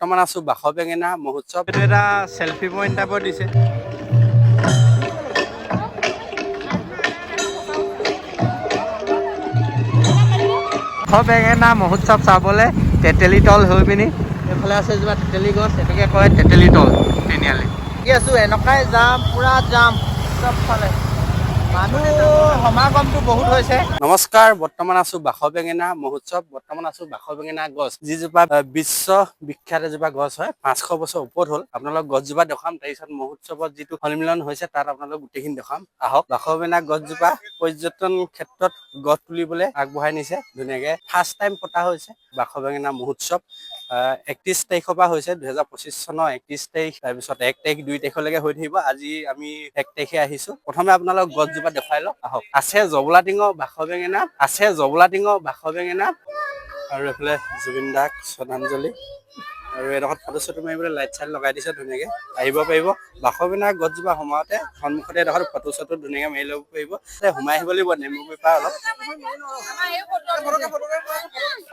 বৰ্তমান আছো বাসবেঙেনা মহোৎসৱ। এইটো এটা সেলফি পইণ্ট টাইপৰ দিছে। বাসবেঙেনা মহোৎসৱ চাবলৈ তেতেলীতল হৈ পিনি এইফালে আছে যেনিবা তেতেলী গছ, এটাকে কয় তেতেলীতল তিনিআলি। কি আছো এনেকুৱাই যাম, পুৰা যাম চবফালে মানুহ সমাগমটো বহুত হৈছে। নমস্কাৰ, বৰ্তমান আছো বাসবেঙেনা মহোৎসৱ। বৰ্তমান আছো বাসবেঙেনা গছ, যিজোপা বিশ্ব বিখ্যাত এজোপা গছ হয়। 500 বছৰ ওপৰত হ'ল। আপোনালোক গছজোপা দেখাম, তাৰপিছত মহোৎসৱত যিটো সন্মিলন হৈছে তাত আপোনালোক গোটেইখিনি দেখাম। আহক। বাসবেঙেনা গছজোপা পৰ্যটন ক্ষেত্ৰত গছ তুলিবলৈ আগবঢ়াই নিছে ধুনীয়াকে। ফাৰ্ষ্ট টাইম পতা হৈছে বাসবেঙেনা মহোৎসৱ। 31 তাৰিখৰ পৰা হৈছে 2025 চনৰ 31 তাৰিখ, তাৰপিছত 1 তাৰিখ 2 তাৰিখলৈকে হৈ থাকিব। আজি আমি 1 তাৰিখে আহিছো। প্ৰথমে আপোনালোক গছজোপা দেখুৱাই লওক। আহক। আছে জবলাটিঙৰ বাসবেঙেনা, আছে জবলাটিঙৰ বাসবেঙেনা, আৰু এইফালে জুবিন দাক শ্ৰদ্ধাঞ্জলি, আৰু এডোখৰত ফটো চটো মাৰিবলৈ লাইট চাইট লগাই দিছে ধুনীয়াকে। আহিব পাৰিব। বাসবেঙেনা গছজোপা সোমাওতে সন্মুখতে এডোখৰত ফটো চটো ধুনীয়াকে মাৰি ল'ব পাৰিব। সোমাই আহিব লাগিব নেমু পেপাৰ অলপ।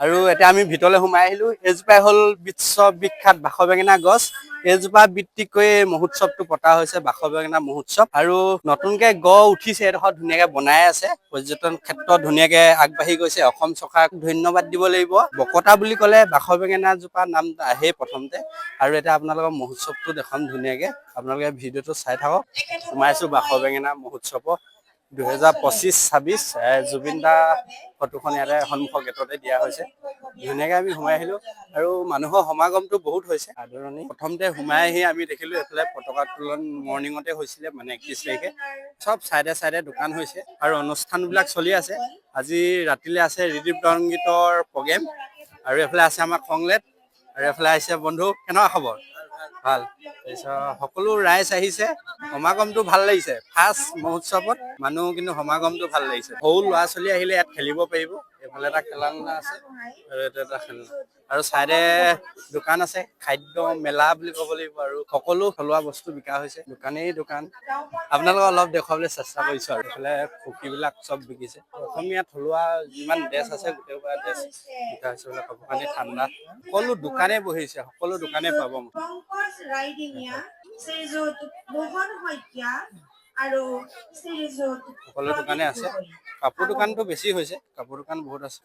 আৰু এতিয়া আমি ভিতৰলৈ সোমাই আহিলো। এইজোপাই হ'ল বিশ্ববিখ্যাত বাসবেঙেনা গছ। এইজোপা ভিত্তি কৰি মহোৎসৱটো পতা হৈছে বাসবেঙেনা মহোৎসৱ। আৰু নতুনকে গড় উঠিছে, এডোখৰ ধুনীয়াকে বনাই আছে। পৰ্যটন ক্ষেত্ৰত ধুনীয়াকে আগবাঢ়ি গৈছে। অসম চৰকাৰক ধন্যবাদ দিব লাগিব। বকতা বুলি ক'লে বাসবেঙেনা জোপা নাম আহেই প্ৰথমতে। আৰু এতিয়া আপোনালোকৰ মহোৎসৱটো দেখাম ধুনীয়াকে, আপোনালোকে ভিডিঅ'টো চাই থাকক। সোমাইছো বাসবেঙেনা মহোৎসৱত 2025-26 জুবিন দা ফটোখন ইয়াতে সন্মুখৰ গেটতে দিয়া হৈছে। ধুনীয়াকে আমি সোমাই আহিলো, আৰু মানুহৰ সমাগমটো বহুত হৈছে। আদৰণি প্ৰথমতে সোমাই আহি আমি দেখিলো এইফালে পতাকা উত্তোলন মৰ্ণিঙতে হৈছিলে, মানে 31 তাৰিখে। চব চাইডে চাইডে দোকান হৈছে আৰু অনুষ্ঠান বিলাক চলি আছে। আজি ৰাতিলে আছে ৰিদীপ সংগীতৰ প্ৰগ্ৰেম, আৰু এইফালে আছে আমাৰ খংলেট, আৰু এইফালে আহিছে বন্ধু। কেনেকুৱা খবৰ? ভাল। তাৰপিছত সকলো ৰাইজ আহিছে, সমাগমটো ভাল লাগিছে। ফাৰ্ষ্ট মহোৎসৱত মানুহ কিন্তু সমাগমটো ভাল লাগিছে। সৰু ল'ৰা ছোৱালী আহিলে ইয়াত খেলিব পাৰিব। এইফালে এটা খেলনা আছে, আৰু এটা খেলনা, আৰু চাইডে দোকান আছে। খাদ্য মেলা বুলি ক'ব লাগিব, আৰু সকলো থলুৱা বস্তু বিকা হৈছে। দোকানেই দোকান। আপোনালোকক অলপ দেখুৱাবলৈ চেষ্টা কৰিছো। আৰু এইফালে ফুকীবিলাক চব বিকিছে। অসমীয়া থলুৱা যিমান ড্ৰেছ আছে গোটেইবোৰ ড্ৰেছ বিকা হৈছে। বোলে কাপোৰ কানি ঠাণ্ডা সকলো দোকানে বহিছে, সকলো দোকানে পাব। সকলো দোকানে আছে। কাপোৰ দোকানটো বেছি হৈছে, কাপোৰ দোকান বহুত আছে।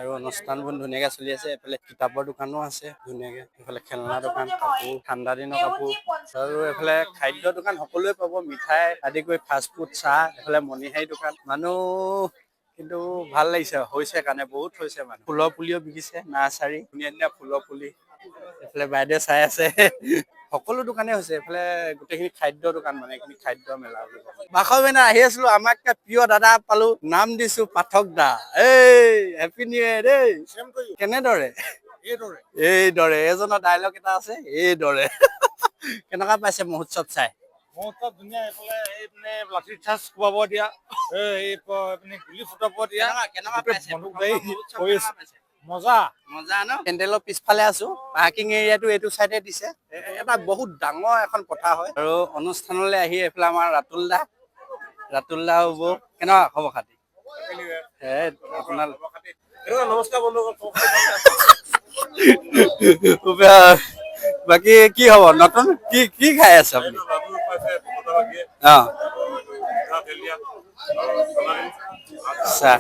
আৰু অনুষ্ঠানবোৰ ধুনীয়াকে চলি আছে। এইফালে কিতাপৰ দোকানো আছে ধুনীয়াকে। এইফালে খেলনা দোকান, কাপোৰ, ঠাণ্ডা দিনৰ কাপোৰ, আৰু এইফালে খাদ্য দোকান সকলোৱে পাব। মিঠাই আদি কৰি ফাষ্ট ফুড, চাহ। এইফালে মণিহাৰী দোকান। মানুহ কিন্তু ভাল লাগিছে, হৈছে কাৰণে বহুত হৈছে মানুহ। ফুলৰ পুলিও বিকিছে, নাৰ্চাৰী, ধুনীয়া ধুনীয়া ফুলৰ পুলি। এইফালে বাইদেউ চাই আছে। সকলো দোকানে হৈছে। এইফালে গোটেইখিনি খাদ্য দোকান, মানে এইখিনি খাদ্য মেলা বুলি কয়। বাসবেঙেনা আহি আছিলো, আমাক প্ৰিয় দাদা পালো, নাম দিছো পাঠক দা। এই হেপী নিউ ইয়েৰ দেই। কেনেদৰে? এইদৰে এজনৰ ডায়লগ এটা আছে, এইদৰে। কেনেকুৱা পাইছে মহোৎসৱ চাই? মহোৎসৱ ধুনীয়া। এইফালে এইপিনে লাঠি চাৰ্জ কোবাব দিয়া, এইপিনে গুলি ফুটাব দিয়া। কেনেকুৱা পাইছে? মজা মজা ন? পেণ্ডেলৰ পিছফালে আছো। পাৰ্কিং এৰিয়াটো এইটো চাইডে দিছে। এটা বহুত ডাঙৰ এখন পথাৰ হয়। আৰু অনুষ্ঠানলৈ আহি এইফালে আমাৰ ৰাতুল দা হ'ব। কেনেকুৱা খবৰ খাতি? আপোনাৰ নমস্কাৰ বন্ধু। বাকী কি হব নতুন কি খাই আছে আপুনি? আচ্ছা,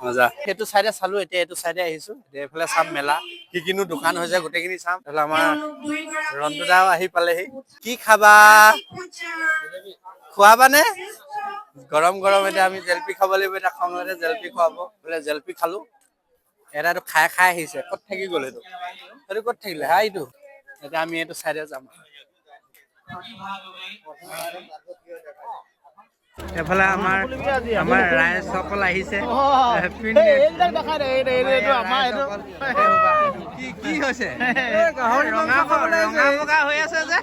মজা। সেইটো চাইডে চালো, এতিয়া এইটো চাইডে আহিছো। এইফালে চাম মেলা, কি কিনো দোকান হৈছে গোটেইখিনি চাম। এইফালে আমাৰ ৰন্তু দাও আহি পালেহি। কি খাবা? খোৱাবানে? গৰম গৰম এতিয়া আমি জেলপি খাব লাগিব। এতিয়া খংতে জেলপি খুৱাব বোলে। জেলপি খালো। এটাতো খাই আহিছে। ক'ত থাকি গ'ল এইটো? সেইটো ক'ত থাকিলে? এইটো এতিয়া আমি এইটো চাইডে যাম। এইফালে আমাৰ ৰাইজসকল আহিছে। কি হৈছে? ৰঙা বগা হৈ আছে যে।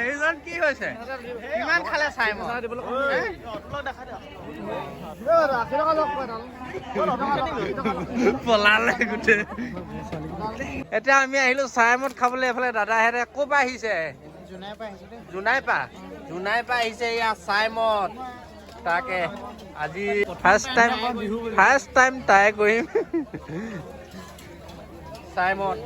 এইজন কি হৈছে? কিমান খালে চাই মই পলালে গোটেই। এতিয়া আমি আহিলো চাইমদ খাবলৈ। এইফালে দাদাহেঁতে ক'ৰ পৰা আহিছে? জোনাই পৰা আহিছে। এয়া চাইমদ তাকে আজি ফাৰ্ষ্ট টাইম ট্ৰাই কৰিম টাইমত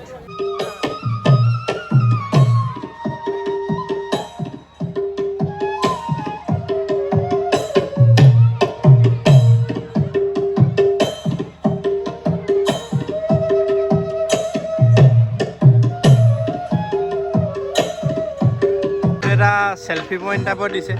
এটা সেলফি পইণ্ট টাইপৰ দিছে